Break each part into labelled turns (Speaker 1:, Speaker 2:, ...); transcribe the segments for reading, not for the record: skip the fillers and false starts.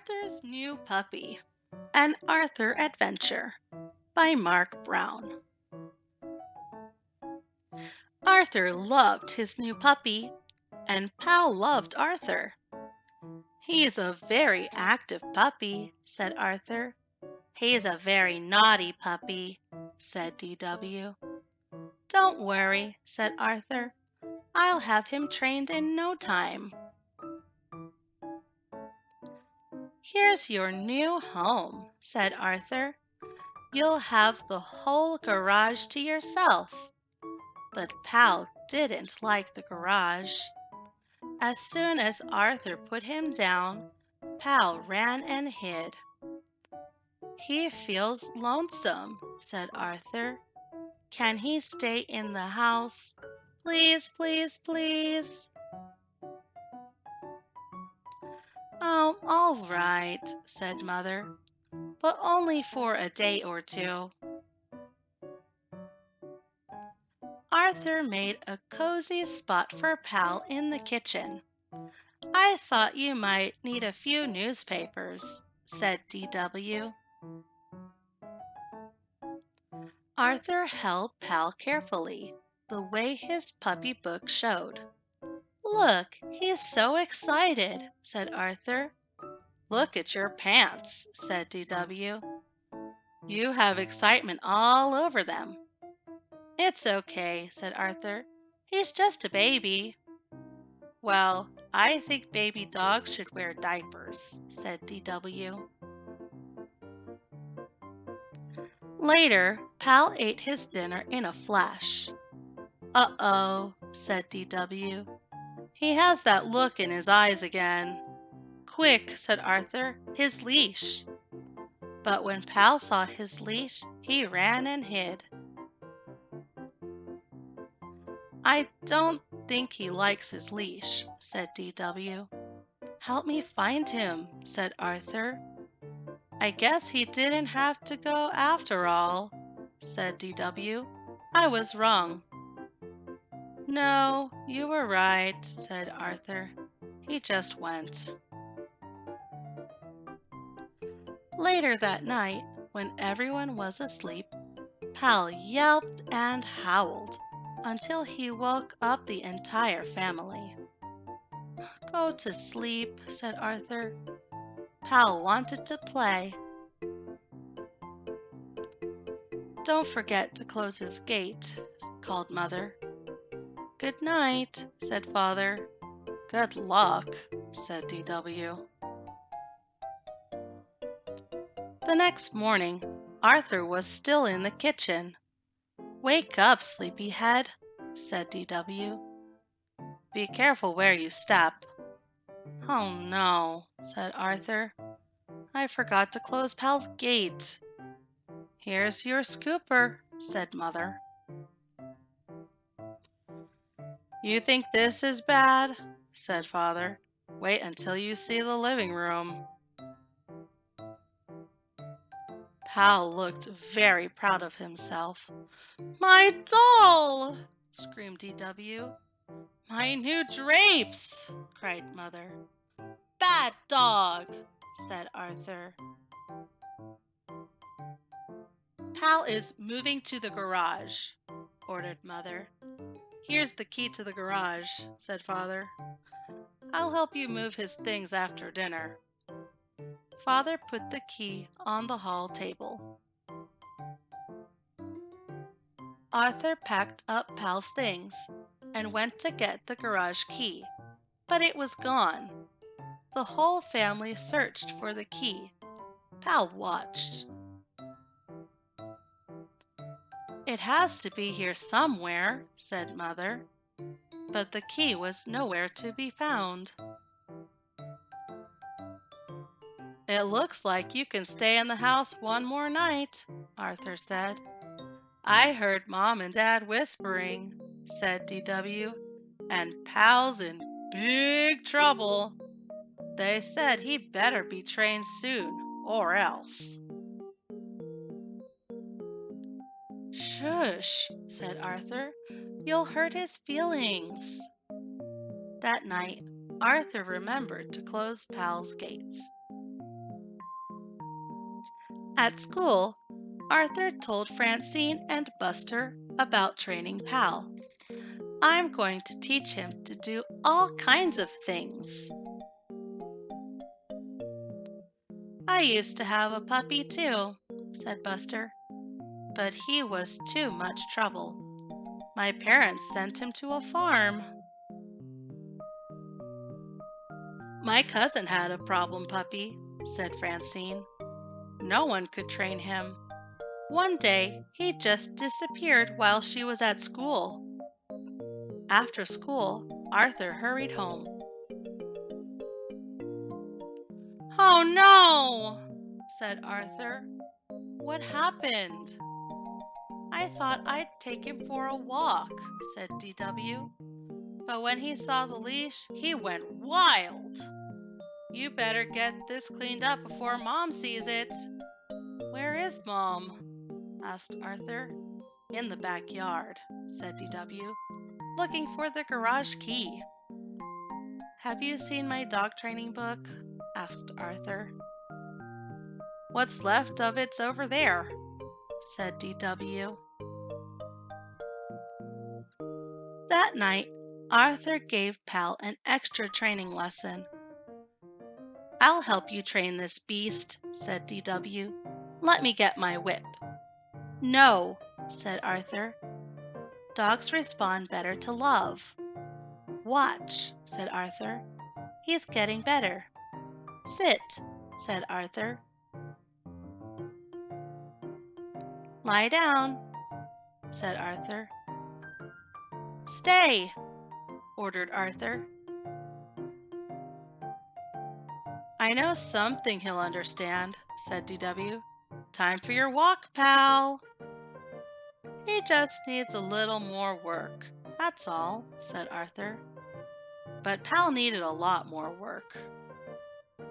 Speaker 1: Arthur's New Puppy, An Arthur Adventure by Marc Brown. Arthur loved his new puppy, and Pal loved Arthur. "He's a very active puppy," said Arthur. "He's a very naughty puppy," said DW. "Don't worry," said Arthur. "I'll have him trained in no time." "Here's your new home," said Arthur. "You'll have the whole garage to yourself." But Pal didn't like the garage. As soon as Arthur put him down, Pal ran and hid. "He feels lonesome," said Arthur. "Can he stay in the house? Please, please, please." "Oh, all right," said Mother, "but only for a day or two." Arthur made a cozy spot for Pal in the kitchen. "I thought you might need a few newspapers," said DW. Arthur held Pal carefully, the way his puppy book showed. "Look, he's so excited," said Arthur. "Look at your pants," said DW. "You have excitement all over them." "It's okay," said Arthur. "He's just a baby." "Well, I think baby dogs should wear diapers," said DW. Later, Pal ate his dinner in a flash. "Uh-oh," said DW. "He has that look in his eyes again." "Quick," said Arthur, "his leash." But when Pal saw his leash, he ran and hid. "I don't think he likes his leash," said DW. "Help me find him," said Arthur. "I guess he didn't have to go after all," said DW. "I was wrong." "No, you were right," said Arthur. "He just went." Later that night, when everyone was asleep, Pal yelped and howled until he woke up the entire family. "Go to sleep," said Arthur. Pal wanted to play. "Don't forget to close his gate," called Mother. "Good night," said Father. "Good luck," said DW. The next morning, Arthur was still in the kitchen. "Wake up, sleepyhead," said DW. "Be careful where you step." "Oh no," said Arthur. "I forgot to close Pal's gate." "Here's your scooper," said Mother. "You think this is bad?" said Father. "Wait until you see the living room." Pal looked very proud of himself. "My doll!" screamed DW. "My new drapes!" cried Mother. "Bad dog!" said Arthur. "Pal is moving to the garage," ordered Mother. "Here's the key to the garage," said Father. "I'll help you move his things after dinner." Father put the key on the hall table. Arthur packed up Pal's things and went to get the garage key, but it was gone. The whole family searched for the key. Pal watched. "It has to be here somewhere," said Mother, but the key was nowhere to be found. "It looks like you can stay in the house one more night," Arthur said. "I heard Mom and Dad whispering," said DW, "and Pal's in big trouble. They said he better be trained soon, or else." "Shush," said Arthur. "You'll hurt his feelings." That night, Arthur remembered to close Pal's gates. At school, Arthur told Francine and Buster about training Pal. I'm going to teach him to do all kinds of things. I used to have a puppy too, said Buster, but he was too much trouble. My parents sent him to a farm. My cousin had a problem puppy, said Francine. No one could train him. One day, he just disappeared while she was at school. After school, Arthur hurried home. Oh no, said Arthur. What happened? I thought I'd take him for a walk, said DW. But when he saw the leash, he went wild. You better get this cleaned up before Mom sees it. Where is Mom? Asked Arthur. In the backyard, said DW, looking for the garage key. Have you seen my dog training book? Asked Arthur. What's left of it's over there, said DW. That night, Arthur gave Pal an extra training lesson. I'll help you train this beast, said DW. Let me get my whip. No, said Arthur. Dogs respond better to love. Watch, said Arthur. He's getting better. Sit, said Arthur. Lie down, said Arthur. Stay, ordered Arthur. I know something he'll understand, said DW. Time for your walk, Pal. He just needs a little more work, that's all, said Arthur. But Pal needed a lot more work.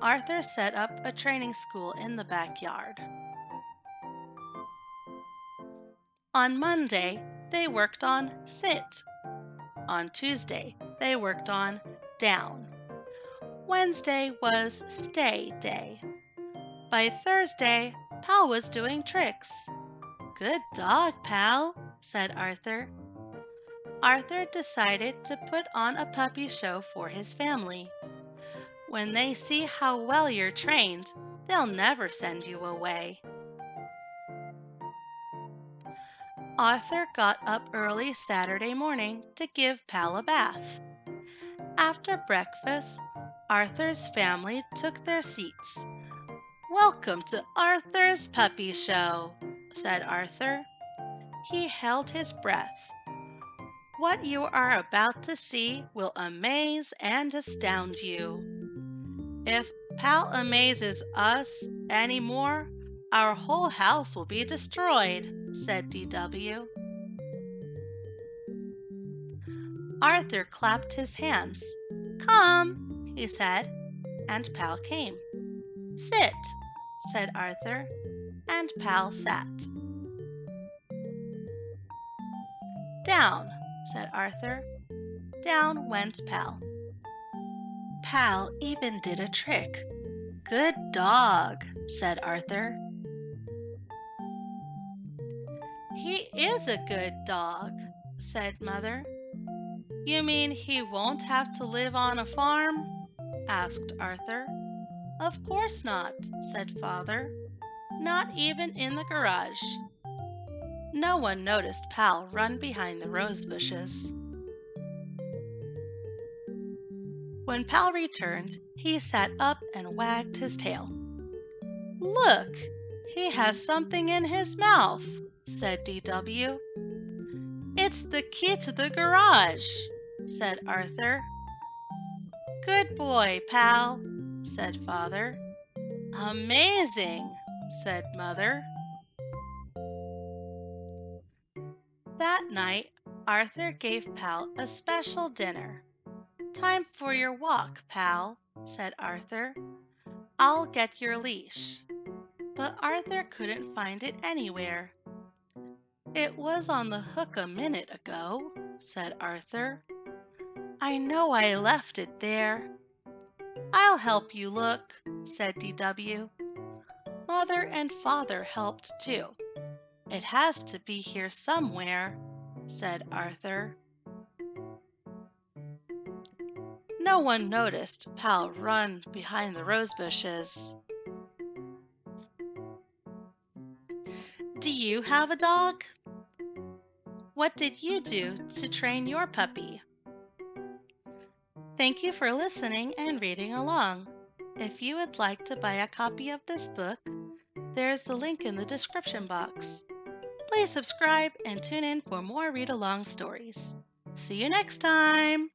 Speaker 1: Arthur set up a training school in the backyard. On Monday, they worked on sit. On Tuesday, they worked on down. Wednesday was stay day. By Thursday, Pal was doing tricks. Good dog, Pal, said Arthur. Arthur decided to put on a puppy show for his family. When they see how well you're trained, they'll never send you away. Arthur got up early Saturday morning to give Pal a bath. After breakfast, Arthur's family took their seats. Welcome to Arthur's Puppy Show, said Arthur. He held his breath. What you are about to see will amaze and astound you. If Pal amazes us anymore, our whole house will be destroyed, said DW. Arthur clapped his hands. Come, he said, and Pal came. Sit, said Arthur, and Pal sat. Down, said Arthur. Down went Pal. Pal even did a trick. Good dog, said Arthur. He is a good dog, said Mother. You mean he won't have to live on a farm? Asked Arthur. Of course not, said Father. Not even in the garage. No one noticed Pal run behind the rose bushes. When Pal returned, he sat up and wagged his tail. Look, he has something in his mouth, said DW. It's the key to the garage, said Arthur. Good boy, Pal, said Father. Amazing, said Mother. That night, Arthur gave Pal a special dinner. Time for your walk, Pal, said Arthur. I'll get your leash. But Arthur couldn't find it anywhere. It was on the hook a minute ago, said Arthur. I know I left it there. I'll help you look, said DW. Mother and Father helped too. It has to be here somewhere, said Arthur. No one noticed Pal run behind the rose bushes. Do you have a dog? What did you do to train your puppy? Thank you for listening and reading along. If you would like to buy a copy of this book, there's the link in the description box. Please subscribe and tune in for more read-along stories. See you next time!